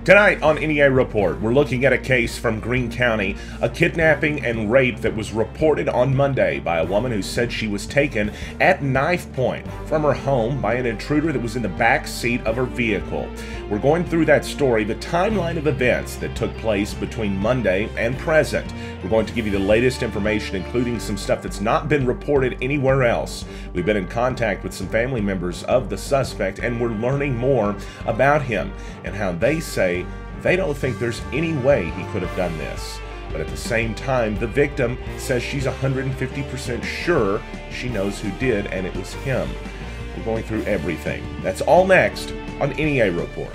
Tonight on NEA Report, we're looking at a case from Greene County, a kidnapping and rape that was reported on Monday by a woman who said she was taken at knife point from her home by an intruder that was in the back seat of her vehicle. We're going through that story, the timeline of events that took place between Monday and present. We're going to give you the latest information, including some stuff that's not been reported anywhere else. We've been in contact with some family members of the suspect, and we're learning more about him and how they say they don't think there's any way he could have done this. But at the same time, the victim says she's 150% sure she knows who did, and it was him. We're going through everything. That's all next on NEA Report.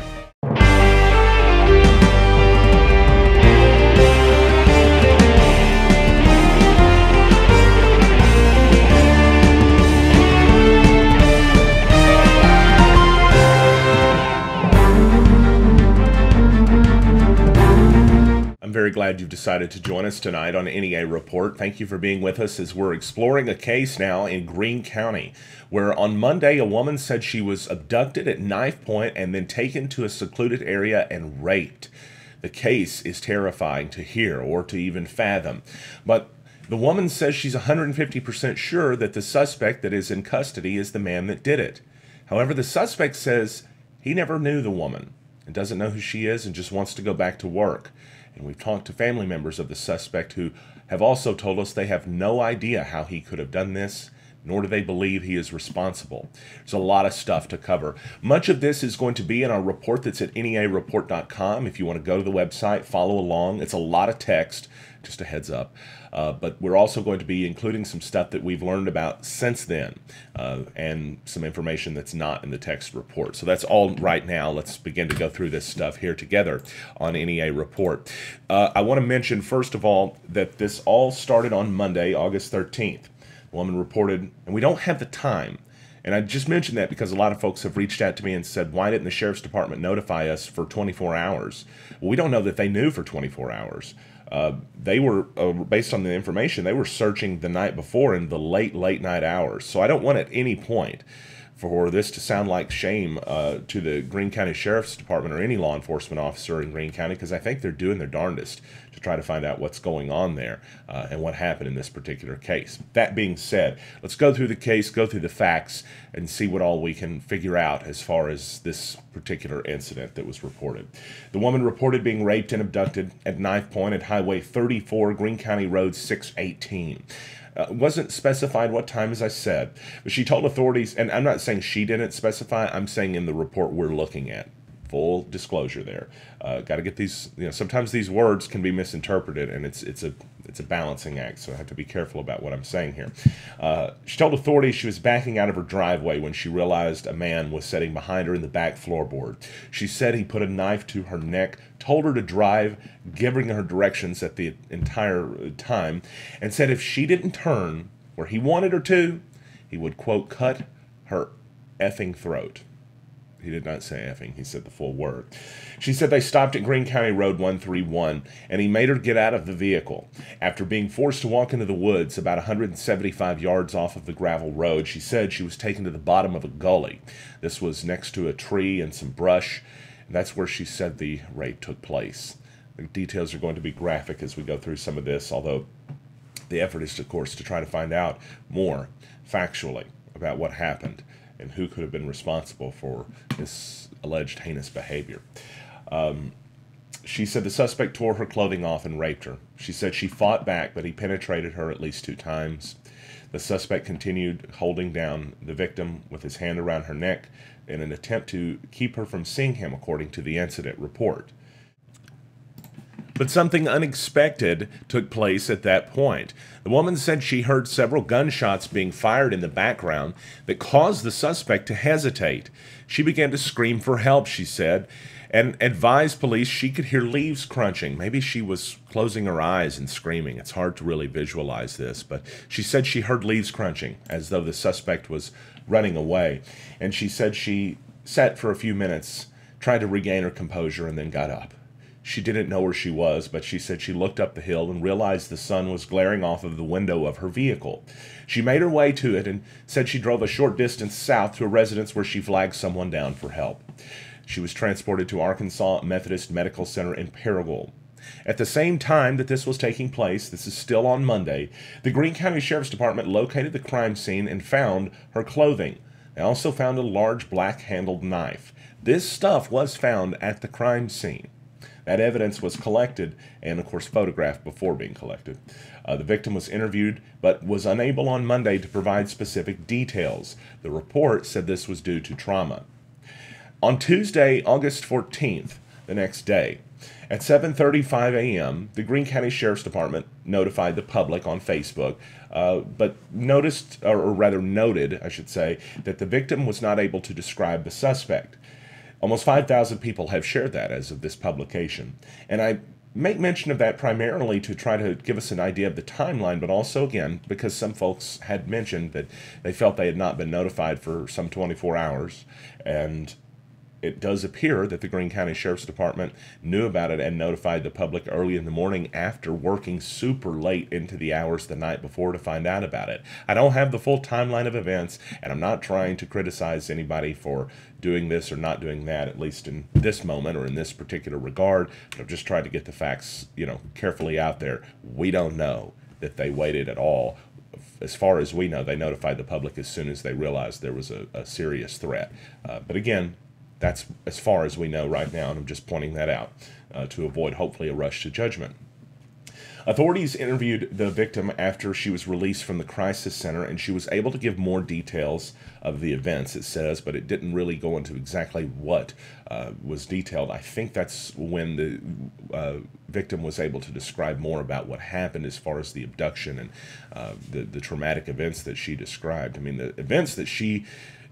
I'm very glad you've decided to join us tonight on NEA Report. Thank you for being with us as we're exploring a case now in Greene County, where on Monday a woman said she was abducted at knife point and then taken to a secluded area and raped. The case is terrifying to hear or to even fathom, but the woman says she's 150% sure that the suspect that is in custody is the man that did it. However, the suspect says he never knew the woman and doesn't know who she is and just wants to go back to work. And we've talked to family members of the suspect who have also told us they have no idea how he could have done this, nor do they believe he is responsible. There's a lot of stuff to cover. Much of this is going to be in our report that's at neareport.com. If you want to go to the website, follow along. It's a lot of text, just a heads up. But we're also going to be including some stuff that we've learned about since then, and some information that's not in the text report. So that's all right now. Let's begin to go through this stuff here together on NEA Report. I want to mention, first of all, that this all started on Monday, August 13th. The woman reported, and we don't have the time. And I just mentioned that because a lot of folks have reached out to me and said, why didn't the sheriff's department notify us for 24 hours? Well, we don't know that they knew for 24 hours. They were, based on the information, they were searching the night before in the late night hours. So I don't want at any point for this to sound like shame to the Greene County Sheriff's Department or any law enforcement officer in Greene County, because I think they're doing their darndest to try to find out what's going on there and what happened in this particular case. That being said, let's go through the case, go through the facts, and see what all we can figure out as far as this particular incident that was reported. The woman reported being raped and abducted at knife point at Highway 34, Greene County Road 618. Wasn't specified what time, as I said, but she told authorities, and I'm not saying she didn't specify, I'm saying in the report we're looking at. Full disclosure there. Got to get these, sometimes these words can be misinterpreted, and it's a balancing act, so I have to be careful about what I'm saying here. She told authorities she was backing out of her driveway when she realized a man was sitting behind her in the back floorboard. She said he put a knife to her neck, told her to drive, giving her directions at the entire time, and said if she didn't turn where he wanted her to, he would, quote, cut her effing throat. He did not say effing, he said the full word. She said they stopped at Greene County Road 131, and he made her get out of the vehicle. After being forced to walk into the woods about 175 yards off of the gravel road, she said she was taken to the bottom of a gully. This was next to a tree and some brush, and that's where she said the rape took place. The details are going to be graphic as we go through some of this, although the effort is, of course, to try to find out more factually about what happened and who could have been responsible for this alleged heinous behavior. She said the suspect tore her clothing off and raped her. She said she fought back, but he penetrated her at least 2 times. The suspect continued holding down the victim with his hand around her neck in an attempt to keep her from seeing him, according to the incident report. But something unexpected took place at that point. The woman said she heard several gunshots being fired in the background that caused the suspect to hesitate. She began to scream for help, she said, and advised police she could hear leaves crunching. Maybe she was closing her eyes and screaming. It's hard to really visualize this, but she said she heard leaves crunching as though the suspect was running away. And she said she sat for a few minutes, tried to regain her composure, and then got up. She didn't know where she was, but she said she looked up the hill and realized the sun was glaring off of the window of her vehicle. She made her way to it and said she drove a short distance south to a residence where she flagged someone down for help. She was transported to Arkansas Methodist Medical Center in Paragould. At the same time that this was taking place, this is still on Monday, the Greene County Sheriff's Department located the crime scene and found her clothing. They also found a large black-handled knife. This stuff was found at the crime scene. That evidence was collected and, of course, photographed before being collected. The victim was interviewed but was unable on Monday to provide specific details. The report said this was due to trauma. On Tuesday, August 14th, the next day, at 7:35 a.m., the Greene County Sheriff's Department notified the public on Facebook, but noted, I should say, that the victim was not able to describe the suspect. Almost 5,000 people have shared that as of this publication. And I make mention of that primarily to try to give us an idea of the timeline, but also, again, because some folks had mentioned that they felt they had not been notified for some 24 hours. And it does appear that the Greene County Sheriff's Department knew about it and notified the public early in the morning after working super late into the hours the night before to find out about it. I don't have the full timeline of events, and I'm not trying to criticize anybody for doing this or not doing that, at least in this moment or in this particular regard. But I'm just trying to get the facts, carefully out there. We don't know that they waited at all. As far as we know, they notified the public as soon as they realized there was a serious threat. But again, that's as far as we know right now, and I'm just pointing that out to avoid, hopefully, a rush to judgment. Authorities interviewed the victim after she was released from the crisis center, and she was able to give more details of the events, it says, but it didn't really go into exactly what was detailed. I think that's when the victim was able to describe more about what happened as far as the abduction and the traumatic events that she described. I mean, the events that she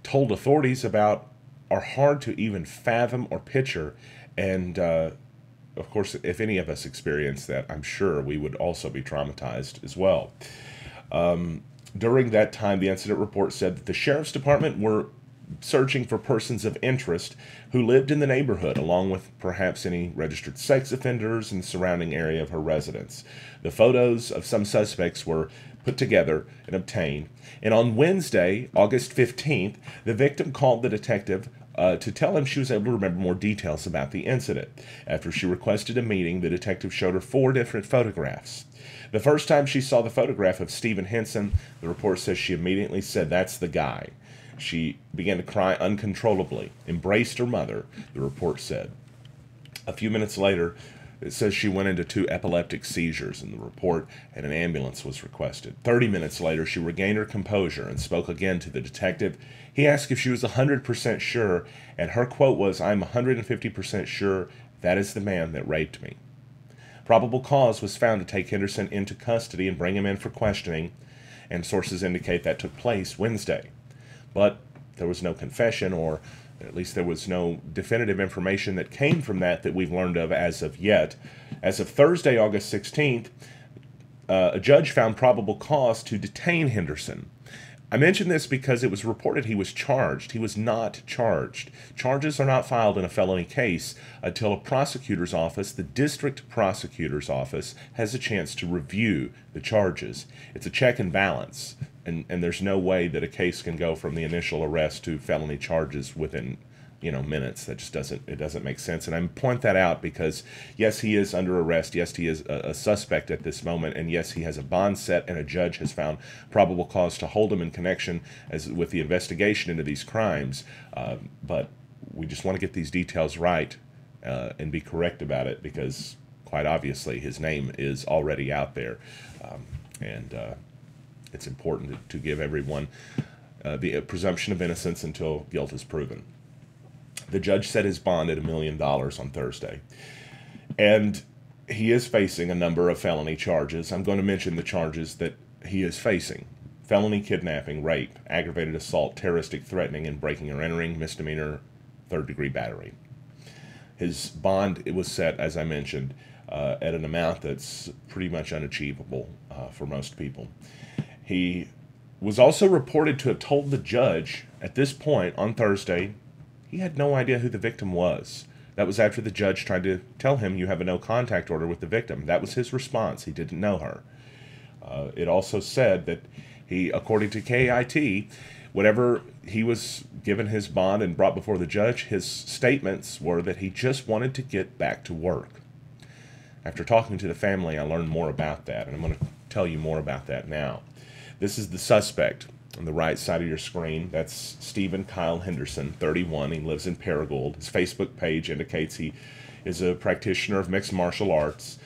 told authorities about are hard to even fathom or picture, and of course, if any of us experience that, I'm sure we would also be traumatized as well. During that time, the incident report said that the Sheriff's Department were searching for persons of interest who lived in the neighborhood, along with perhaps any registered sex offenders in the surrounding area of her residence. The photos of some suspects were put together and obtained, and on Wednesday, August 15th, the victim called the detective to tell him she was able to remember more details about the incident. After she requested a meeting, the detective showed her 4 different photographs. The first time she saw the photograph of Stephen Henson, the report says she immediately said, "That's the guy." She began to cry uncontrollably, embraced her mother, the report said. A few minutes later, it says she went into 2 epileptic seizures in the report, and an ambulance was requested. 30 minutes later, she regained her composure and spoke again to the detective. He asked if she was 100% sure, and her quote was, "I'm 150% sure that is the man that raped me." Probable cause was found to take Henderson into custody and bring him in for questioning, and sources indicate that took place Wednesday. But there was no confession, or at least there was no definitive information that came from that we've learned of as of yet. As of Thursday, August 16th, a judge found probable cause to detain Henderson. I mention this because it was reported he was charged. He was not charged. Charges are not filed in a felony case until a prosecutor's office, the district prosecutor's office, has a chance to review the charges. It's a check and balance, and there's no way that a case can go from the initial arrest to felony charges within minutes. That just doesn't make sense. And I point that out because, yes, he is under arrest. Yes, he is a suspect at this moment. And yes, he has a bond set, and a judge has found probable cause to hold him in connection with the investigation into these crimes. But we just want to get these details right and be correct about it, because quite obviously his name is already out there. And it's important to give everyone the presumption of innocence until guilt is proven. The judge set his bond at $1 million on Thursday, and he is facing a number of felony charges. I'm going to mention the charges that he is facing: felony kidnapping, rape, aggravated assault, terroristic threatening and breaking or entering, misdemeanor, third-degree battery. His bond, it was set, as I mentioned, at an amount that's pretty much unachievable for most people. He was also reported to have told the judge at this point on Thursday he had no idea who the victim was. That was after the judge tried to tell him, "You have a no-contact order with the victim." That was his response. He didn't know her. It also said that he, according to KIT, whenever he was given his bond and brought before the judge, his statements were that he just wanted to get back to work. After talking to the family, I learned more about that, and I'm going to tell you more about that now. This is the suspect on the right side of your screen. That's Stephen Kyle Henderson, 31. He lives in Paragould. His Facebook page indicates he is a practitioner of mixed martial arts.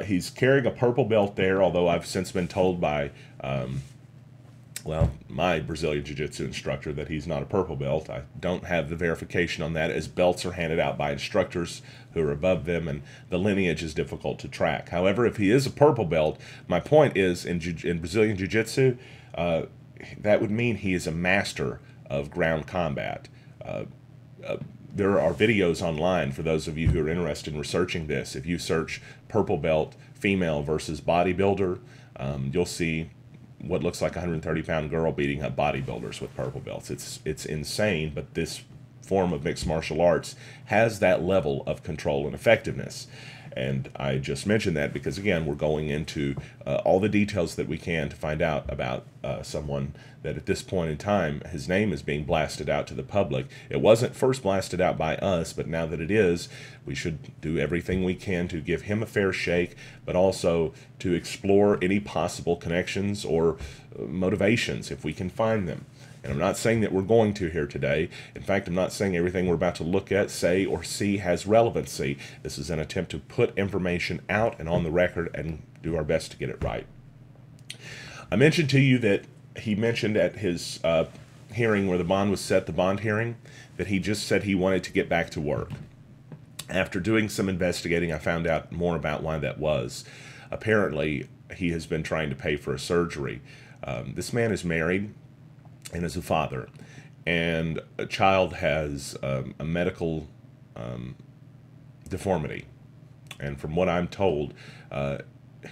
He's carrying a purple belt there, although I've since been told by well, my Brazilian Jiu-Jitsu instructor that he's not a purple belt. I don't have the verification on that, as belts are handed out by instructors who are above them, and the lineage is difficult to track. However, if he is a purple belt, my point is, in Brazilian Jiu-Jitsu, that would mean he is a master of ground combat. There are videos online for those of you who are interested in researching this. If you search purple belt female versus bodybuilder, you'll see what looks like a 130-pound girl beating up bodybuilders with purple belts. It's insane, but this form of mixed martial arts has that level of control and effectiveness. And I just mentioned that because, again, we're going into all the details that we can to find out about someone that at this point in time, his name is being blasted out to the public. It wasn't first blasted out by us, but now that it is, we should do everything we can to give him a fair shake, but also to explore any possible connections or motivations if we can find them. And I'm not saying that we're going to here today. In fact, I'm not saying everything we're about to look at, say, or see has relevancy. This is an attempt to put information out and on the record and do our best to get it right. I mentioned to you that he mentioned at his hearing where the bond was set, the bond hearing, that he just said he wanted to get back to work. After doing some investigating, I found out more about why that was. Apparently, he has been trying to pay for a surgery. This man is married and is a father, and a child has a medical deformity. And from what I'm told,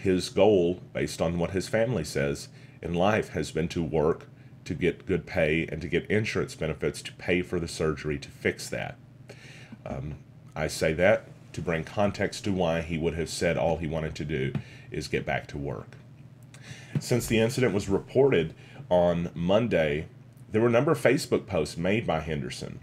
his goal, based on what his family says in life, has been to work, to get good pay, and to get insurance benefits to pay for the surgery to fix that. I say that to bring context to why he would have said all he wanted to do is get back to work. Since the incident was reported on Monday, there were a number of Facebook posts made by Henderson.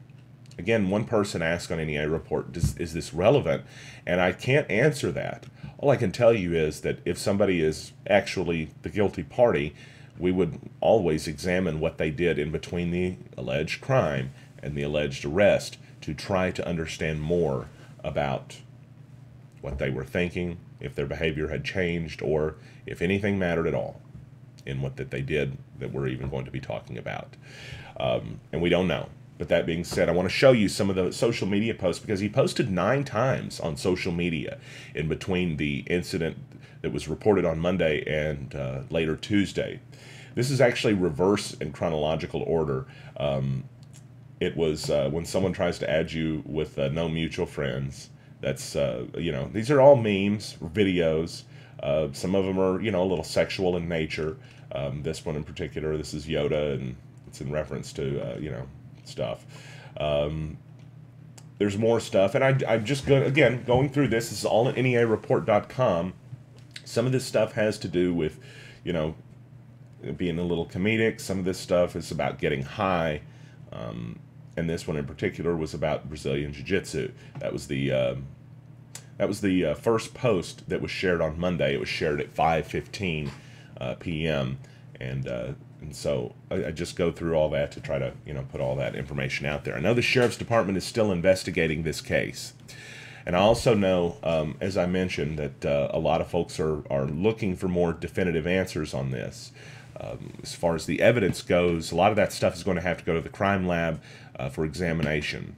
Again, one person asked on NEA Report, is this relevant? And I can't answer that. All I can tell you is that if somebody is actually the guilty party, we would always examine what they did in between the alleged crime and the alleged arrest to try to understand more about what they were thinking, if their behavior had changed, or if anything mattered at all in what that they did that we're even going to be talking about. And we don't know. But that being said, I want to show you some of the social media posts, because he posted 9 times on social media in between the incident that was reported on Monday and later Tuesday. This is actually reverse in chronological order. It was when someone tries to add you with no mutual friends. That's, you know, these are all memes, videos. Some of them are, you know, a little sexual in nature. This one in particular, this is Yoda, and it's in reference to, you know, stuff. There's more stuff, and I'm just going through this. This is all at neareport.com. Some of this stuff has to do with, you know, being a little comedic. Some of this stuff is about getting high, and this one in particular was about Brazilian Jiu-Jitsu. That was the first post that was shared on Monday. It was shared at 5:15 p.m. And so I just go through all that to try to, you know, put all that information out there. I know the Sheriff's Department is still investigating this case. And I also know, as I mentioned, that a lot of folks are looking for more definitive answers on this. As far as the evidence goes, a lot of that stuff is going to have to go to the crime lab for examination.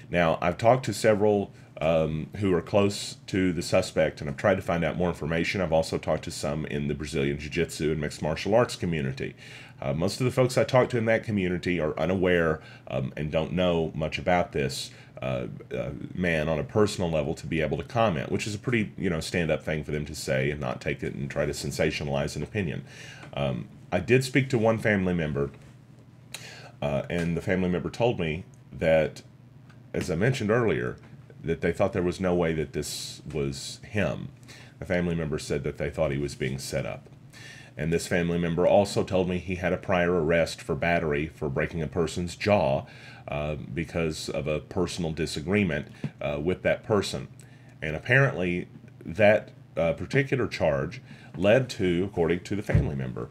Now, I've talked to several who are close to the suspect, and I've tried to find out more information. I've also talked to some in the Brazilian Jiu-Jitsu and mixed martial arts community. Most of the folks I talked to in that community are unaware and don't know much about this man on a personal level to be able to comment, which is a pretty, you know, stand-up thing for them to say and not take it and try to sensationalize an opinion. I did speak to one family member, and the family member told me that, as I mentioned earlier, that they thought there was no way that this was him. The family member said that they thought he was being set up. And this family member also told me he had a prior arrest for battery for breaking a person's jaw because of a personal disagreement with that person. And apparently that particular charge led to, according to the family member,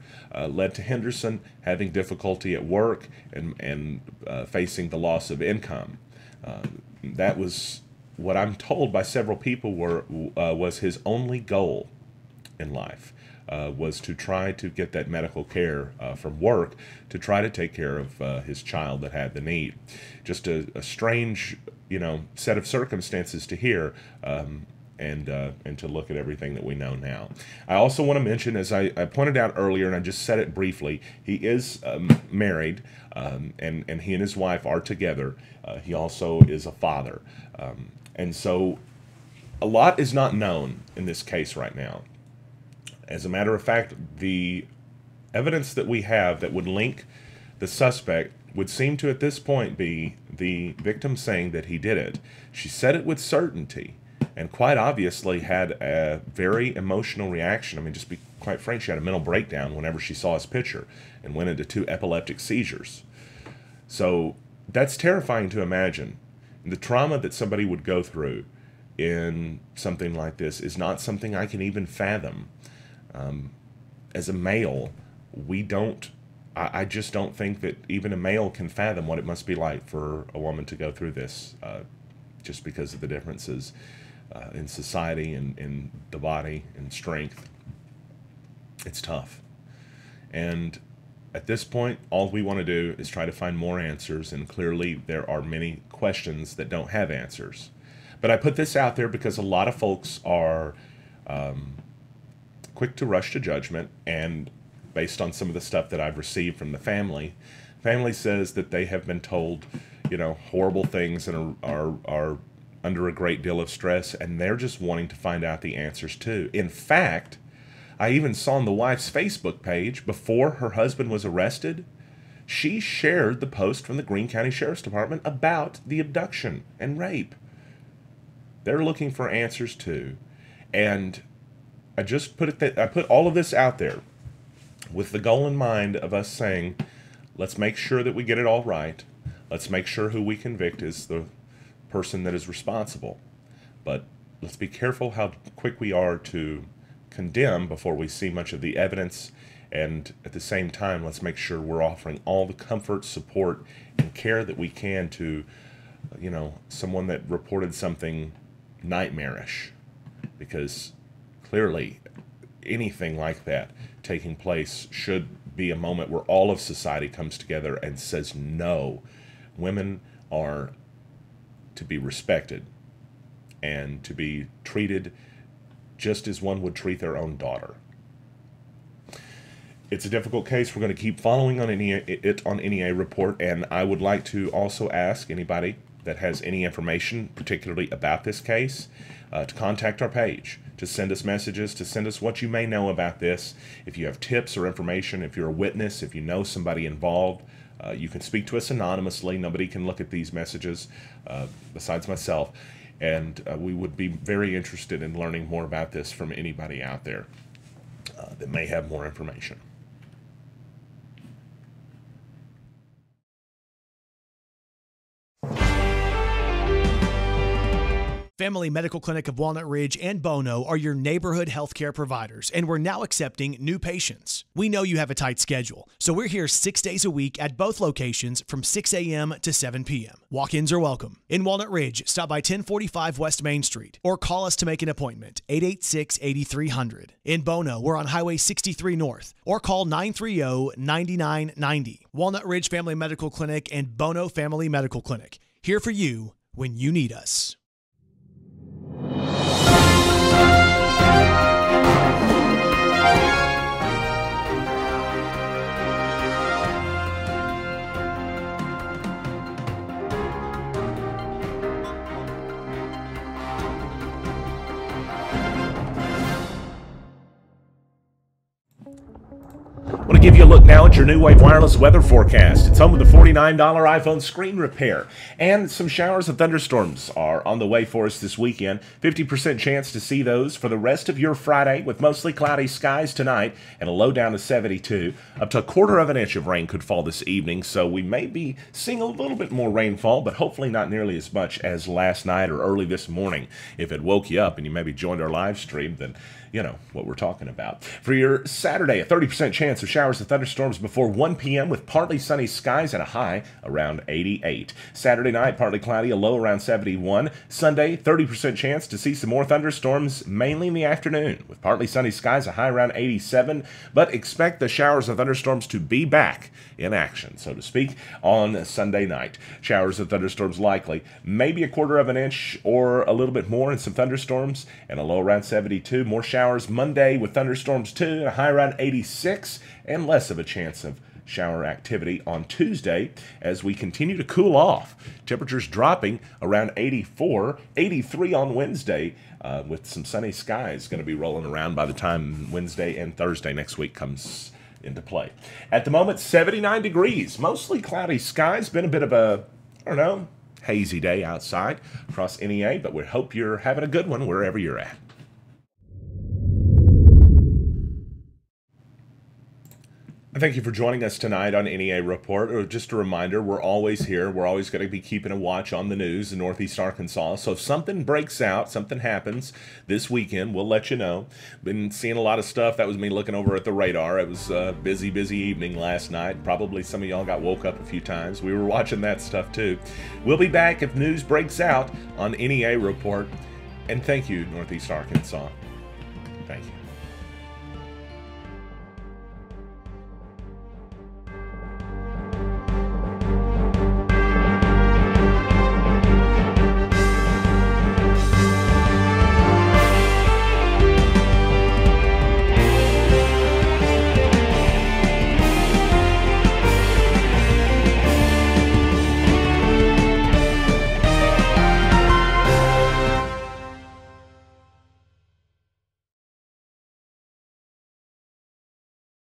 led to Henderson having difficulty at work and facing the loss of income. That was what I'm told by several people was his only goal in life, was to try to get that medical care from work to try to take care of his child that had the need. Just a strange, set of circumstances to hear, and to look at everything that we know now. I also want to mention, as I pointed out earlier, and I just said it briefly, he is married, and he and his wife are together. He also is a father. And so a lot is not known in this case right now. As a matter of fact, the evidence that we have that would link the suspect would seem to, at this point, be the victim saying that he did it. She said it with certainty, and quite obviously had a very emotional reaction. I mean, just be quite frank, she had a mental breakdown whenever she saw his picture and went into 2 epileptic seizures. So that's terrifying to imagine. The trauma that somebody would go through in something like this is not something I can even fathom. As a male, I just don't think that even a male can fathom what it must be like for a woman to go through this, just because of the differences in society and in the body and strength. It's tough. And at this point, all we want to do is try to find more answers, and clearly there are many questions that don't have answers. But I put this out there because a lot of folks are quick to rush to judgment, and based on some of the stuff that I've received from the family says that they have been told, horrible things and are under a great deal of stress, and they're just wanting to find out the answers too. In fact, I even saw on the wife's Facebook page, before her husband was arrested, she shared the post from the Greene County Sheriff's Department about the abduction and rape. They're looking for answers too. And I put all of this out there with the goal in mind of us saying, let's make sure that we get it all right. Let's make sure who we convict is the person that is responsible. But let's be careful how quick we are to condemn before we see much of the evidence, and at the same time, let's make sure we're offering all the comfort, support, and care that we can to, someone that reported something nightmarish, because clearly anything like that taking place should be a moment where all of society comes together and says, no, women are to be respected and to be treated just as one would treat their own daughter. It's a difficult case. We're going to keep following on it on NEA Report, and I would like to also ask anybody that has any information, particularly about this case, to contact our page, to send us messages, to send us what you may know about this. If you have tips or information, if you're a witness, if you know somebody involved, you can speak to us anonymously. Nobody can look at these messages besides myself. And we would be very interested in learning more about this from anybody out there that may have more information. Family Medical Clinic of Walnut Ridge and Bono are your neighborhood healthcare providers, and we're now accepting new patients. We know you have a tight schedule, so we're here 6 days a week at both locations from 6 a.m. to 7 p.m. Walk-ins are welcome. In Walnut Ridge, stop by 1045 West Main Street or call us to make an appointment, 886-8300. In Bono, we're on Highway 63 North or call 930-9990. Walnut Ridge Family Medical Clinic and Bono Family Medical Clinic, here for you when you need us. I want to give you a look now at your New Wave Wireless weather forecast. It's home with the $49 iPhone screen repair. And some showers and thunderstorms are on the way for us this weekend. 50% chance to see those for the rest of your Friday, with mostly cloudy skies tonight and a low down to 72. Up to 1/4 of an inch of rain could fall this evening, so we may be seeing a little bit more rainfall, but hopefully not nearly as much as last night or early this morning. If it woke you up and you maybe joined our live stream, then you know what we're talking about. For your Saturday, a 30% chance of showers and thunderstorms before 1 p.m. with partly sunny skies and a high around 88. Saturday night, partly cloudy, a low around 71. Sunday, 30% chance to see some more thunderstorms, mainly in the afternoon, with partly sunny skies, a high around 87. But expect the showers and thunderstorms to be back in action, so to speak, on Sunday night. Showers and thunderstorms likely, maybe a 1/4 of an inch or a little bit more, and some thunderstorms, and a low around 72. More showers Monday with thunderstorms too, and a high around 86, and less of a chance of shower activity on Tuesday as we continue to cool off. Temperatures dropping around 84, 83 on Wednesday, with some sunny skies going to be rolling around by the time Wednesday and Thursday next week comes into play. At the moment, 79 degrees, mostly cloudy skies. Been a bit of a, I don't know, hazy day outside across NEA, but we hope you're having a good one wherever you're at. Thank you for joining us tonight on NEA Report. Just a reminder, we're always here. We're always going to be keeping a watch on the news in Northeast Arkansas. So if something breaks out, something happens this weekend, we'll let you know. Been seeing a lot of stuff. That was me looking over at the radar. It was a busy evening last night. Probably some of y'all got woke up a few times. We were watching that stuff too. We'll be back if news breaks out on NEA Report. And thank you, Northeast Arkansas. Thank you.